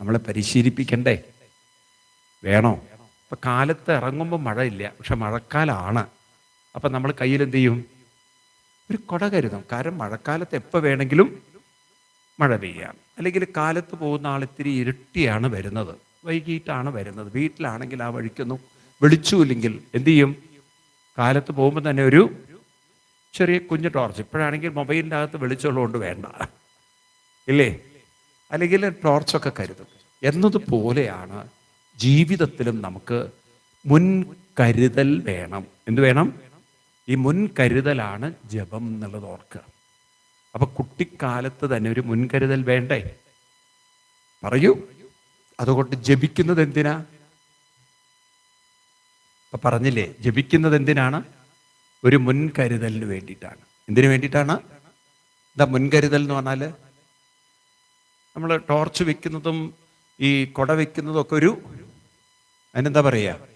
നമ്മളെ പരിശീലിപ്പിക്കണ്ടേ? വേണോ? ഇപ്പം കാലത്ത് ഇറങ്ങുമ്പോൾ മഴയില്ല, പക്ഷെ മഴക്കാലമാണ്. അപ്പം നമ്മൾ കയ്യിൽ എന്ത് ചെയ്യും? ഒരു കുട കരുതും. കാരണം മഴക്കാലത്ത് എപ്പോൾ വേണമെങ്കിലും മഴ പെയ്യാം. അല്ലെങ്കിൽ കാലത്ത് പോകുന്ന ആളിത്തിരി ഇരുട്ടിയാണ് വരുന്നത്, വൈകിട്ടാണ് വരുന്നത്, വീട്ടിലാണെങ്കിൽ ആ വഴിക്കൊന്നും വെളിച്ചമില്ലെങ്കിൽ എന്തു ചെയ്യും? കാലത്ത് പോകുമ്പോൾ തന്നെ ഒരു ചെറിയ കുഞ്ഞു ടോർച്ച്, ഇപ്പോഴാണെങ്കിൽ മൊബൈലിൻ്റെ അകത്ത് വെളിച്ചമുള്ളതുകൊണ്ട് വേണ്ട, ഇല്ലേ? അല്ലെങ്കിൽ ടോർച്ചൊക്കെ കരുതും. എന്നതുപോലെയാണ് ജീവിതത്തിലും നമുക്ക് മുൻകരുതൽ വേണം. എന്ത് വേണം? ഈ മുൻകരുതലാണ് ജപം എന്നുള്ളത് ഓർക്കുക. അപ്പൊ കുട്ടിക്കാലത്ത് തന്നെ ഒരു മുൻകരുതൽ വേണ്ടേ? പറയൂ. അതുകൊണ്ട് ജപിക്കുന്നത് എന്തിനാ? അപ്പൊ പറഞ്ഞില്ലേ, ജപിക്കുന്നത് എന്തിനാണ്? ഒരു മുൻകരുതലിന് വേണ്ടിയിട്ടാണ്. എന്തിനു വേണ്ടിയിട്ടാണ്? എന്താ മുൻകരുതൽ എന്ന് പറഞ്ഞാൽ? നമ്മൾ ടോർച്ച് വെക്കുന്നതും ഈ കുട വെക്കുന്നതും ഒക്കെ അതിനെന്താ പറയുക?